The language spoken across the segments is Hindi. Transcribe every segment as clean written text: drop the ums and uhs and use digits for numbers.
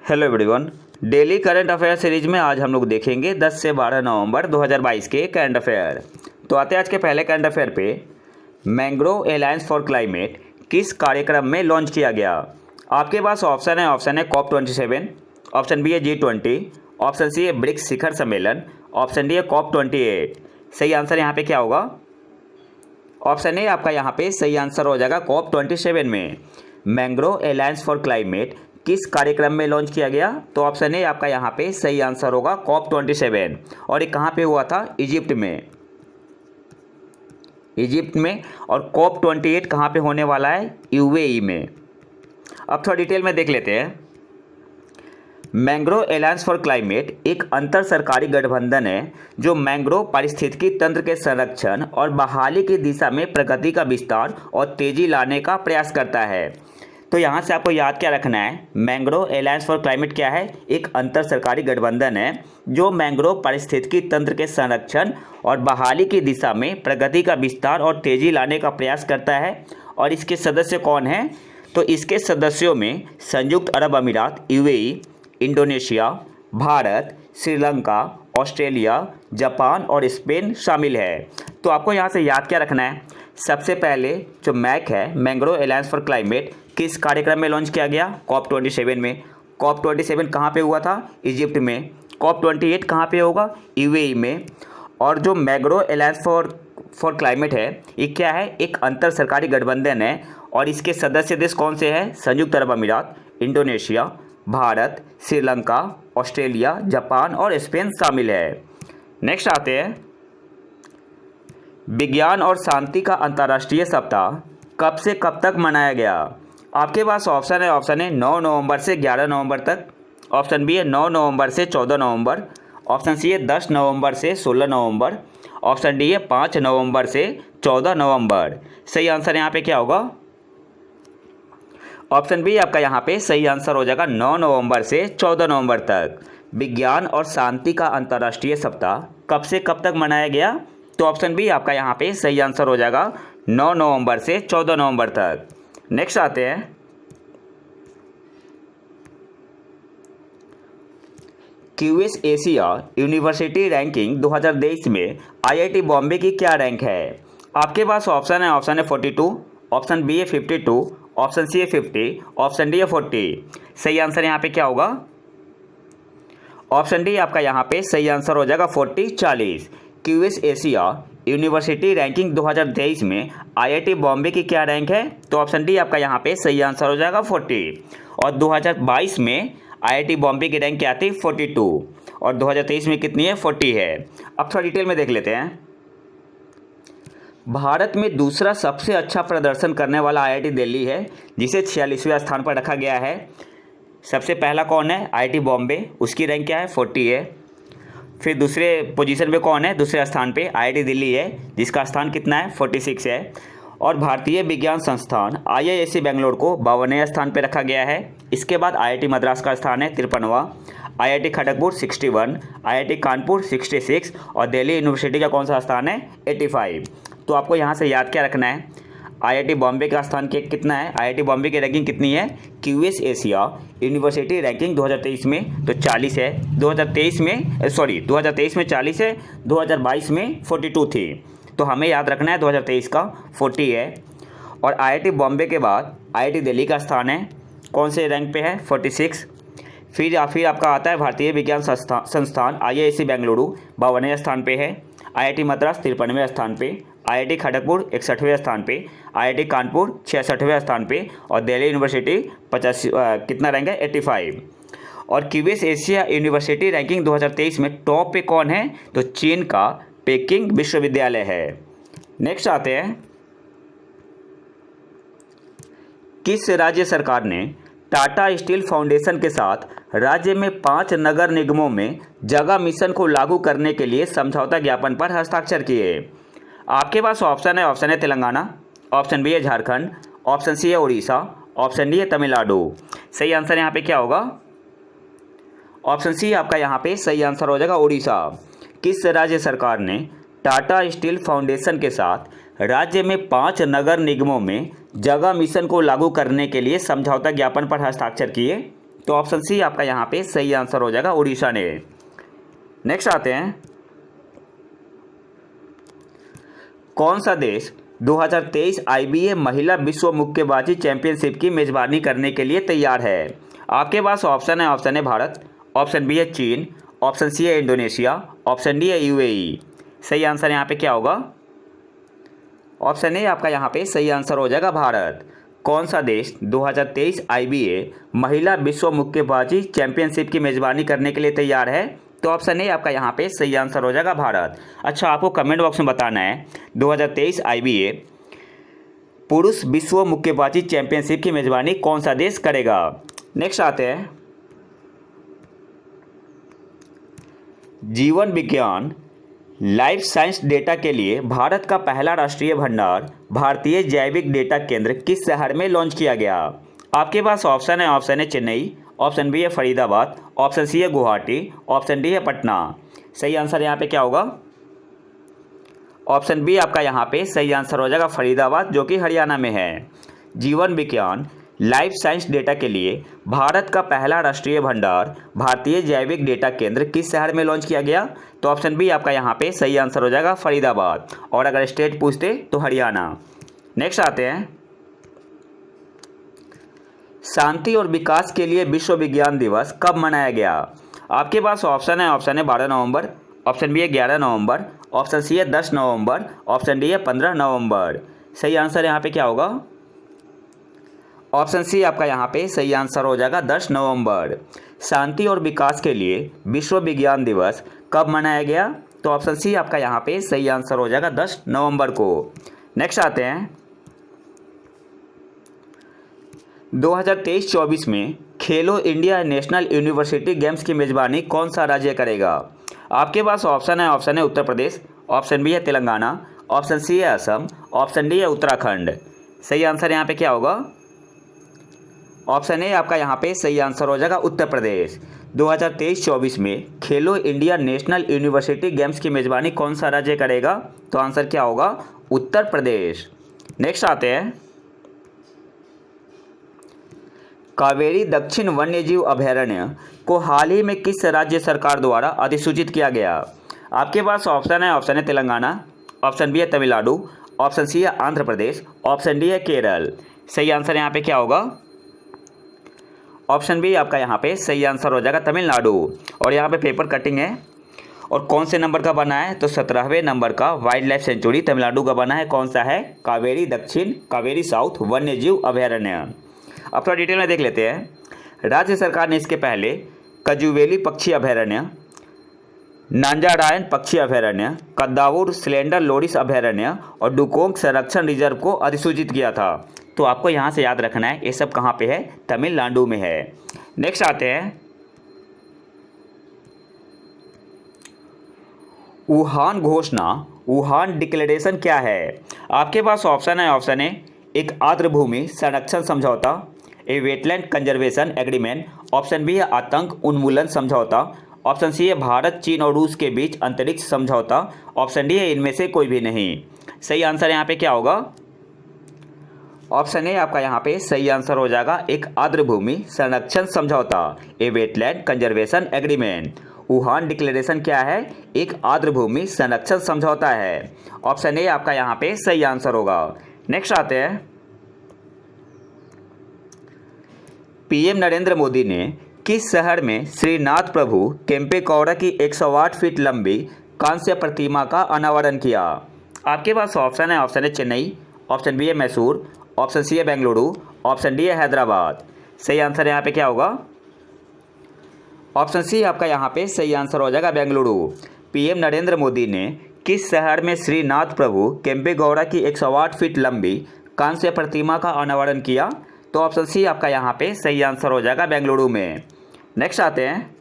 Hello everyone. Daily current affair series में आज हम लोग देखेंगे 10 से 12 नवंबर 2022 के करंट अफेयर। तो आते हैं आज के पहले करंट अफेयर पे। मैंग्रोव अलायंस फॉर क्लाइमेट किस कार्यक्रम में लॉन्च किया गया? आपके पास ऑप्शन है COP27, ऑप्शन बी है G20, ऑप्शन सी है ब्रिक्स शिखर सम्मेलन, ऑप्शन डी है COP28। सही आंसर यहाँ पे क्या होगा? ऑप्शन ए आपका यहाँ पे सही आंसर हो जाएगा COP27 में। मैंग्रोव अलायंस फॉर क्लाइमेट किस कार्यक्रम में लॉन्च किया गया? तो ऑप्शन ए आपका यहाँ पे सही आंसर होगा COP27। और ये कहाँ पे हुआ था? इजिप्ट में। और COP28 कहाँ पे होने वाला है? UAE में। अब थोड़ा डिटेल में देख लेते हैं। मैंग्रोव अलायंस फॉर क्लाइमेट एक अंतर सरकारी गठबंधन है जो मैंग्रोव पारिस्थितिकी तंत्र के संरक्षण और बहाली की दिशा में प्रगति का विस्तार और तेजी लाने का प्रयास करता है। तो यहाँ से आपको याद क्या रखना है? मैंग्रोव अलायंस फॉर क्लाइमेट क्या है? एक अंतर सरकारी गठबंधन है जो मैंग्रोव पारिस्थितिकी तंत्र के संरक्षण और बहाली की दिशा में प्रगति का विस्तार और तेजी लाने का प्रयास करता है। और इसके सदस्य कौन हैं? तो इसके सदस्यों में संयुक्त अरब अमीरात UAE, Indonesia, Bharat, Sri Lanka, Australia, Japan और स्पेन शामिल है। तो आपको यहाँ से याद क्या रखना है? सबसे पहले जो मैक है, मैंग्रोव अलायंस फॉर क्लाइमेट, किस कार्यक्रम में लॉन्च किया गया? COP27 में। COP27 कहाँ पे हुआ था? इजिप्ट में। COP28 कहाँ पे होगा? UAE में। और जो मैंग्रोव अलायंस फॉर क्लाइमेट है, ये क्या है? एक अंतर सरकारी गठबंधन है। और इसके सदस्य देश कौन से हैं? संयुक्त अरब अमीरात, Indonesia, Bharat, Sri Lanka, Australia, Japan और स्पेन शामिल है। नेक्स्ट आते हैं। विज्ञान और शांति का अंतर्राष्ट्रीय सप्ताह कब से कब तक मनाया गया? आपके पास ऑप्शन है 9 नवंबर से 11 नवंबर तक, ऑप्शन बी है 9 नवंबर से 14 नवंबर, ऑप्शन सी है 10 नवंबर से 16 नवंबर, ऑप्शन डी है 5 नवंबर से 14 नवंबर। सही आंसर यहाँ पे क्या होगा? ऑप्शन बी आपका यहाँ पे सही आंसर हो जाएगा 9 नवंबर से 14 नवंबर तक। विज्ञान और शांति का अंतर्राष्ट्रीय सप्ताह कब से कब तक मनाया गया? तो ऑप्शन बी आपका यहाँ पे सही आंसर हो जाएगा 9 नवंबर से 14 नवंबर तक। नेक्स्ट आते हैं। QS एशिया यूनिवर्सिटी रैंकिंग 2023 में IIT बॉम्बे की क्या रैंक है? आपके पास ऑप्शन है 42, ऑप्शन बी है 52, ऑप्शन सी है 50, ऑप्शन डी है 40। सही आंसर यहाँ पे क्या होगा? ऑप्शन डी आपका यहाँ पे सही आंसर हो जाएगा 40। QS एशिया यूनिवर्सिटी रैंकिंग 2023 में IIT बॉम्बे की क्या रैंक है? तो ऑप्शन डी आपका यहाँ पे सही आंसर हो जाएगा 40। और 2022 में IIT बॉम्बे की रैंक क्या थी? 42। और 2023 में कितनी है? 40 है। अब थोड़ा डिटेल में देख लेते हैं। भारत में दूसरा सबसे अच्छा प्रदर्शन करने वाला IIT दिल्ली है, जिसे 46वें स्थान पर रखा गया है। सबसे पहला कौन है? IIT बॉम्बे, उसकी रैंक क्या है? 40 है। फिर दूसरे पोजीशन पे कौन है? दूसरे स्थान पे IIT दिल्ली है, जिसका स्थान कितना है? 46 है। और भारतीय विज्ञान संस्थान IISc बेंगलोर को 52वें स्थान पे रखा गया है। इसके बाद IIT मद्रास का स्थान है 53वां, IIT खड़गपुर 61, IIT कानपुर 66 और दिल्ली यूनिवर्सिटी का कौन सा स्थान है? 85। तो आपको यहाँ से याद क्या रखना है? IIT बॉम्बे का स्थान कितना है? IIT बॉम्बे की रैंकिंग कितनी है? QS एशिया यूनिवर्सिटी रैंकिंग 2023 में तो 40 है। 2023 में 40 है, 2022 में 42 थी। तो हमें याद रखना है 2023 का 40 है। और IIT बॉम्बे के बाद IIT दिल्ली का स्थान है कौन से रैंक पे है? 46। फिर आपका आता है भारतीय विज्ञान संस्थान IISc बेंगलुरु 52वें स्थान पे है, IIT मद्रास 53वें स्थान पे, IIT खड़गपुर 61वें स्थान पे, IIT कानपुर 66वें स्थान पे और दिल्ली यूनिवर्सिटी 85 कितना रैंक है? 85। और QS एशिया यूनिवर्सिटी रैंकिंग 2023 में टॉप पे कौन है? तो चीन का पेकिंग विश्वविद्यालय है। नेक्स्ट आते हैं। किस राज्य सरकार ने टाटा स्टील फाउंडेशन के साथ राज्य में 5 नगर निगमों में जगह मिशन को लागू करने के लिए समझौता ज्ञापन पर हस्ताक्षर किए? आपके पास ऑप्शन है तेलंगाना, ऑप्शन बी है झारखंड, ऑप्शन सी है उड़ीसा, ऑप्शन डी है तमिलनाडु। सही आंसर यहाँ पे क्या होगा? ऑप्शन सी आपका यहाँ पे सही आंसर हो जाएगा उड़ीसा। किस राज्य सरकार ने टाटा स्टील फाउंडेशन के साथ राज्य में 5 नगर निगमों में जगह मिशन को लागू करने के लिए समझौता ज्ञापन पर हस्ताक्षर किए? तो ऑप्शन सी आपका यहाँ पे सही आंसर हो जाएगा, उड़ीसा ने। नेक्स्ट आते हैं, कौन सा देश 2023 IBA महिला विश्व मुक्केबाजी चैंपियनशिप की मेजबानी करने के लिए तैयार है? आपके पास ऑप्शन है भारत, ऑप्शन बी है चीन, ऑप्शन सी है इंडोनेशिया, ऑप्शन डी है UAE। सही आंसर यहाँ पे क्या होगा? ऑप्शन ए आपका यहाँ पे सही आंसर हो जाएगा, भारत। कौन सा देश 2023 IBA महिला विश्व मुक्केबाजी चैंपियनशिप की मेजबानी करने के लिए तैयार है? तो ऑप्शन ए आपका यहाँ पे सही आंसर हो जाएगा, भारत। अच्छा, आपको कमेंट बॉक्स में बताना है 2023 IBA पुरुष विश्व मुक्केबाजी चैंपियनशिप की मेजबानी कौन सा देश करेगा। नेक्स्ट आते हैं, जीवन विज्ञान लाइफ साइंस डेटा के लिए भारत का पहला राष्ट्रीय भंडार भारतीय जैविक डेटा केंद्र किस शहर में लॉन्च किया गया? आपके पास ऑप्शन है चेन्नई, ऑप्शन बी है फरीदाबाद, ऑप्शन सी है गुवाहाटी, ऑप्शन डी है पटना। सही आंसर यहाँ पे क्या होगा? ऑप्शन बी आपका यहाँ पे सही आंसर हो जाएगा, फरीदाबाद, जो कि हरियाणा में है। जीवन विज्ञान लाइफ साइंस डेटा के लिए भारत का पहला राष्ट्रीय भंडार भारतीय जैविक डेटा केंद्र किस शहर में लॉन्च किया गया? तो ऑप्शन बी आपका यहाँ पे सही आंसर हो जाएगा, फरीदाबाद। और अगर स्टेट पूछते तो हरियाणा। नेक्स्ट आते हैं, शांति और विकास के लिए विश्व विज्ञान दिवस कब मनाया गया? आपके पास ऑप्शन है 12 नवंबर, ऑप्शन बी है 11 नवंबर, ऑप्शन सी है 10 नवंबर, ऑप्शन डी है 15 नवंबर। सही आंसर यहाँ पे क्या होगा? ऑप्शन सी आपका यहाँ पे सही आंसर हो जाएगा, 10 नवंबर। शांति और विकास के लिए विश्व विज्ञान दिवस कब मनाया गया? तो ऑप्शन सी आपका यहाँ पे सही आंसर हो जाएगा, 10 नवंबर को। नेक्स्ट आते हैं, 2023-24 में खेलो इंडिया नेशनल यूनिवर्सिटी गेम्स की मेजबानी कौन सा राज्य करेगा? आपके पास ऑप्शन है उत्तर प्रदेश, ऑप्शन बी है तेलंगाना, ऑप्शन सी है असम, ऑप्शन डी है उत्तराखंड। सही आंसर यहाँ पे क्या होगा? ऑप्शन ए आपका यहाँ पे सही आंसर हो जाएगा, उत्तर प्रदेश। 2023-24 में खेलो इंडिया नेशनल यूनिवर्सिटी गेम्स की मेजबानी कौन सा राज्य करेगा? तो आंसर क्या होगा? उत्तर प्रदेश। नेक्स्ट आते हैं, कावेरी दक्षिण वन्यजीव अभयारण्य को हाल ही में किस राज्य सरकार द्वारा अधिसूचित किया गया? आपके पास ऑप्शन है तेलंगाना, ऑप्शन बी है तमिलनाडु, ऑप्शन सी है आंध्र प्रदेश, ऑप्शन डी है केरल। सही आंसर यहाँ पे क्या होगा? ऑप्शन बी आपका यहाँ पे सही आंसर हो जाएगा, तमिलनाडु। और यहाँ पे पेपर कटिंग है, और कौन से नंबर का बना है? तो 17वें नंबर का वाइल्ड लाइफ सेंचुरी तमिलनाडु का बना है। कौन सा है? कावेरी दक्षिण, कावेरी साउथ वन्यजीव अभयारण्य। अब थोड़ा डिटेल में देख लेते हैं। राज्य सरकार ने इसके पहले कजुवेली पक्षी अभयारण्य, नांजारायन पक्षी अभयारण्य, कद्दावुर स्लेंडर लोरिस अभयारण्य और डुकोंग संरक्षण रिजर्व को अधिसूचित किया था। तो आपको यहाँ से याद रखना है, ये सब कहाँ पे है? तमिलनाडु में है। नेक्स्ट आते हैं, वुहान घोषणा, वुहान डिक्लेरेशन क्या है? आपके पास ऑप्शन है एक आर्द्रभूमि संरक्षण समझौता, a wetland conservation agreement, option B है आतंक उन्मूलन समझौता, ऑप्शन सी है भारत चीन और रूस के बीच अंतरिक्ष समझौता, ऑप्शन डी है इनमें से कोई भी नहीं। सही आंसर यहाँ पे क्या होगा? ऑप्शन ए आपका यहाँ पे सही आंसर हो जाएगा, एक आर्द्रभूमि संरक्षण समझौता, a wetland conservation agreement. Wuhan declaration क्या है? एक आर्द्रभूमि संरक्षण समझौता है। ऑप्शन ए आपका यहाँ पे सही आंसर होगा। नेक्स्ट आते हैं, पीएम नरेंद्र मोदी ने किस शहर में श्रीनाथ प्रभु केम्पेगौड़ा की 108 फीट लंबी कांस्य प्रतिमा का अनावरण किया? आपके पास ऑप्शन है चेन्नई, ऑप्शन बी है मैसूर, ऑप्शन सी है बेंगलुरु, ऑप्शन डी है हैदराबाद। सही आंसर यहाँ पे क्या होगा? ऑप्शन सी आपका यहाँ पे सही आंसर हो जाएगा, बेंगलुरु। पीएम नरेंद्र मोदी ने किस शहर में श्रीनाथ प्रभु केम्पेगौड़ा की 108 फीट लंबी कांस्य प्रतिमा का अनावरण किया? तो ऑप्शन सी आपका यहाँ पे सही आंसर हो जाएगा, बेंगलुरु में। नेक्स्ट आते हैं,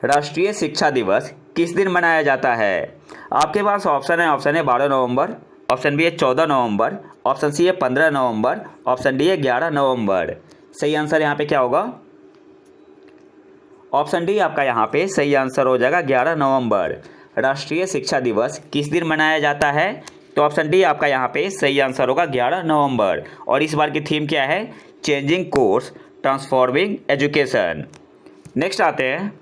राष्ट्रीय शिक्षा दिवस किस दिन मनाया जाता है? आपके पास ऑप्शन है 12 नवंबर, ऑप्शन बी है 14 नवंबर, ऑप्शन सी है 15 नवंबर, ऑप्शन डी है 11 नवंबर। सही आंसर यहाँ पे क्या होगा? ऑप्शन डी आपका यहाँ पे सही आंसर हो जाएगा, 11 नवंबर। राष्ट्रीय शिक्षा दिवस किस दिन मनाया जाता है? तो ऑप्शन डी आपका यहाँ पे सही आंसर होगा, 11 नवंबर। और इस बार की थीम क्या है? Changing course transforming education. Next आते हैं,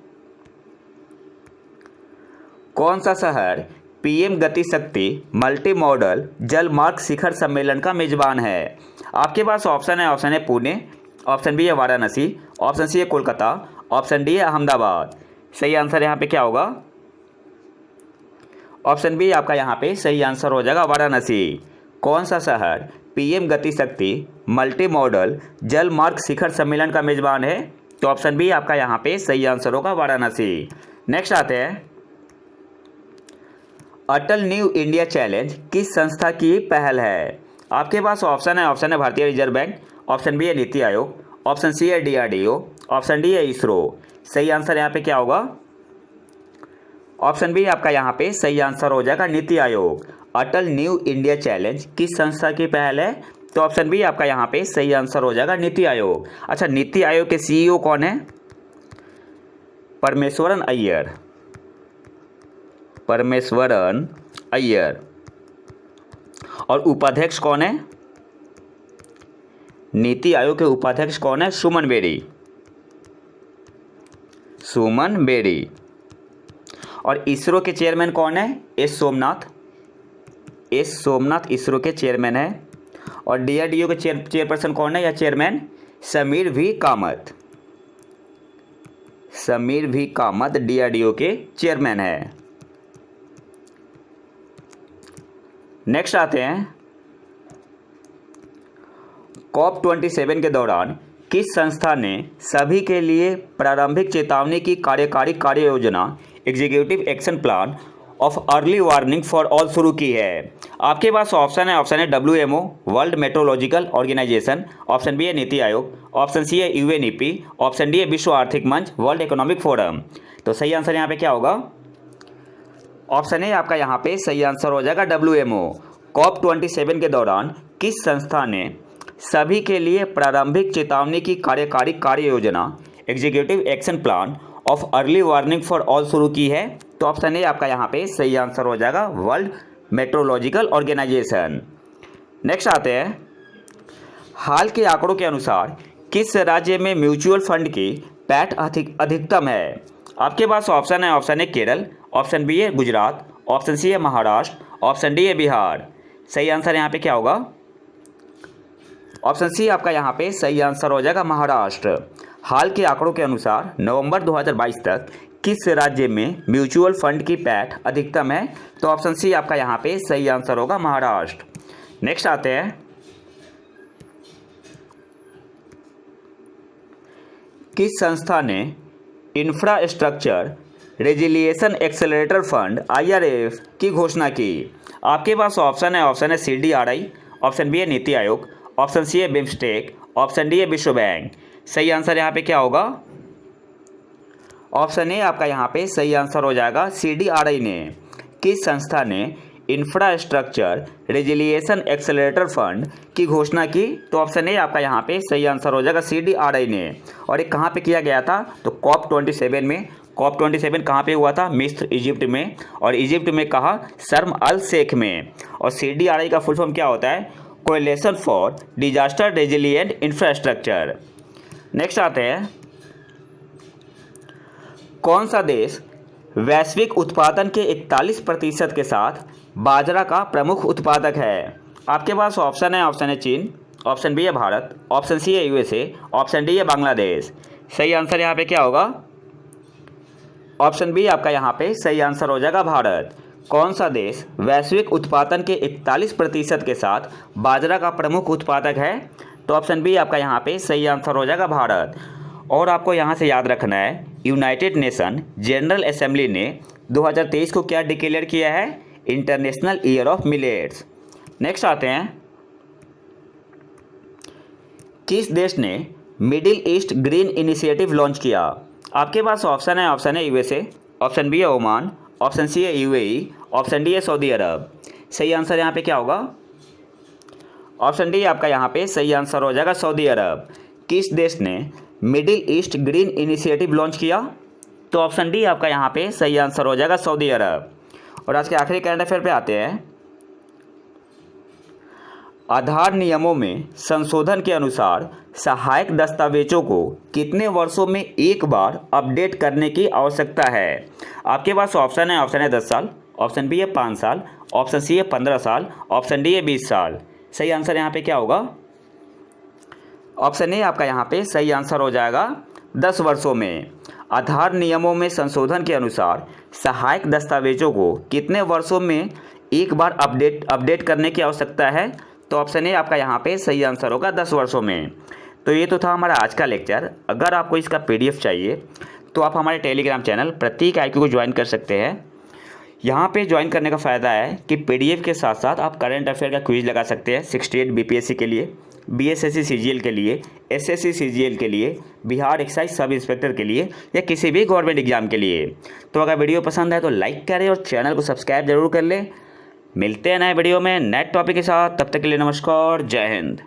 कौन सा शहर पीएम गति शक्ति मल्टी मॉडल जल मार्ग शिखर सम्मेलन का मेजबान है? आपके पास ऑप्शन है पुणे, ऑप्शन बी है वाराणसी, ऑप्शन सी है कोलकाता, ऑप्शन डी है अहमदाबाद। सही आंसर यहाँ पे क्या होगा? ऑप्शन बी आपका यहाँ पे सही आंसर हो जाएगा, वाराणसी। कौन सा शहर पीएम गति शक्ति मल्टी मॉडल जल मार्ग शिखर सम्मेलन का मेजबान है? तो ऑप्शन बी आपका यहाँ पे सही आंसर होगा, वाराणसी। नेक्स्ट आते हैं, अटल न्यू इंडिया चैलेंज किस संस्था की पहल है? आपके पास ऑप्शन है भारतीय रिजर्व बैंक, ऑप्शन बी है नीति आयोग, ऑप्शन सी है DRDO, ऑप्शन डी है इसरो। सही आंसर यहाँ पे क्या होगा? ऑप्शन बी आपका यहाँ पे सही आंसर हो जाएगा, नीति आयोग। अटल न्यू इंडिया चैलेंज किस संस्था की पहल है? तो ऑप्शन बी आपका यहाँ पे सही आंसर हो जाएगा, नीति आयोग। अच्छा, नीति आयोग के CEO कौन है? परमेश्वरन अय्यर। परमेश्वरन अय्यर। और उपाध्यक्ष कौन है? नीति आयोग के उपाध्यक्ष कौन है? सुमन बेरी। सुमन बेरी। और इसरो के चेयरमैन कौन है? एस सोमनाथ। एस सोमनाथ इसरो के चेयरमैन है। और DRDO के चेयरपर्सन कौन है या chairman? Sameer V Kamat. Sameer V Kamat DRDO के चेयरमैन है। नेक्स्ट आते हैं, COP27 के दौरान किस संस्था ने सभी के लिए प्रारंभिक चेतावनी की कार्यकारी कार्य योजना executive action plan of early warning for all शुरू की है? आपके पास ऑप्शन है WMO world meteorological organization, option B है नीति आयोग, ऑप्शन सी है UNEP, ऑप्शन डी है विश्व आर्थिक मंच वर्ल्ड इकोनॉमिक फोरम। तो सही आंसर यहाँ पे क्या होगा? ऑप्शन ए आपका यहाँ पे सही आंसर हो जाएगा, WMO। COP27 के दौरान किस संस्था ने सभी के लिए प्रारंभिक चेतावनी की कार्यकारी कार्य योजना executive action plan of early warning for all शुरू की है? तो ऑप्शन ए आपका यहाँ पे सही आंसर हो जाएगा, वर्ल्ड मेट्रोलॉजिकल ऑर्गेनाइजेशन। नेक्स्ट आते हैं, हाल के आंकड़ों के अनुसार किस राज्य में म्यूचुअल फंड की पैठ अधिकतम है? आपके पास ऑप्शन है केरल, ऑप्शन बी है गुजरात, ऑप्शन सी है महाराष्ट्र, ऑप्शन डी है बिहार। सही आंसर यहाँ पे क्या होगा? ऑप्शन सी आपका यहाँ पे सही आंसर हो जाएगा, महाराष्ट्र। हाल के आंकड़ों के अनुसार नवंबर 2022 तक किस राज्य में म्यूचुअल फंड की पैठ अधिकतम है? तो ऑप्शन सी आपका यहाँ पे सही आंसर होगा, महाराष्ट्र। नेक्स्ट आते हैं, किस संस्था ने इंफ्रास्ट्रक्चर रेजिलिएशन एक्सेलरेटर फंड IRAF की घोषणा की? आपके पास ऑप्शन है CDRI, ऑप्शन बी है नीति आयोग, ऑप्शन सी है बिम्स्टेक, ऑप्शन डी है विश्व बैंक। सही आंसर यहाँ पे क्या होगा? ऑप्शन ए आपका यहाँ पे सही आंसर हो जाएगा, CDRI ने। किस संस्था ने इंफ्रास्ट्रक्चर रेजिलिएशन एक्सेलरेटर फंड की घोषणा की? तो ऑप्शन ए आपका यहाँ पे सही आंसर हो जाएगा, CDRI ने। और ये कहाँ पे किया गया था? तो COP27 में। COP27 कहाँ पे हुआ था? मिस्र, इजिप्ट में। और इजिप्ट में कहा? शर्म अल शेख में। और CDRI का फुल फॉर्म क्या होता है? Coalition for disaster resilient infrastructure. Next आते हैं, कौन सा देश वैश्विक उत्पादन के 41% के साथ बाजरा का प्रमुख उत्पादक है? आपके पास ऑप्शन है चीन, ऑप्शन बी है भारत, ऑप्शन सी है USA, ऑप्शन डी है बांग्लादेश। सही आंसर यहाँ पे क्या होगा? ऑप्शन बी आपका यहाँ पे सही आंसर हो जाएगा, भारत। कौन सा देश वैश्विक उत्पादन के 41% के साथ बाजरा का प्रमुख उत्पादक है? तो ऑप्शन बी आपका यहाँ पे सही आंसर हो जाएगा, भारत। और आपको यहाँ से याद रखना है, यूनाइटेड नेशन जनरल असेंबली ने 2023 को क्या डिक्लेयर किया है? International year of millets. Next आते हैं, किस देश ने middle east green initiative launch किया? आपके पास ऑप्शन है USA, ऑप्शन बी है ओमान, ऑप्शन सी है UAE, ऑप्शन डी है सऊदी अरब। सही आंसर यहाँ पे क्या होगा? ऑप्शन डी आपका यहाँ पे सही आंसर हो जाएगा, सऊदी अरब। किस देश ने middle east green initiative launch किया? तो ऑप्शन डी आपका यहाँ पे सही आंसर हो जाएगा, सऊदी अरब। और आज के आखिरी करंट अफेयर पे आते हैं, आधार नियमों में संशोधन के अनुसार सहायक दस्तावेजों को कितने वर्षों में एक बार अपडेट करने की आवश्यकता है। आपके पास ऑप्शन है 10 साल, ऑप्शन बी है 5 साल, ऑप्शन सी है 15 साल, ऑप्शन डी है 20 साल। सही आंसर यहाँ पे क्या होगा? ऑप्शन ए आपका यहाँ पे सही आंसर हो जाएगा 10 वर्षों में। आधार नियमों में संशोधन के अनुसार सहायक दस्तावेजों को कितने वर्षों में एक बार अपडेट करने की आवश्यकता है? तो ऑप्शन ए आपका यहाँ पे सही आंसर होगा 10 वर्षों में। तो ये तो था हमारा आज का लेक्चर। अगर आपको इसका PDF चाहिए तो आप हमारे टेलीग्राम चैनल प्रतीक IQ को ज्वाइन कर सकते हैं। यहाँ पे ज्वाइन करने का फ़ायदा है कि PDF के साथ साथ आप करंट अफेयर का क्विज लगा सकते हैं 68 BPSC के लिए, BSSC CGL के लिए, SSC CGL के लिए, बिहार एक्साइज सब इंस्पेक्टर के लिए या किसी भी गवर्नमेंट एग्जाम के लिए। तो अगर वीडियो पसंद है तो लाइक करें और चैनल को सब्सक्राइब जरूर कर लें। मिलते हैं नए वीडियो में नए टॉपिक के साथ। तब तक के लिए नमस्कार, जय हिंद।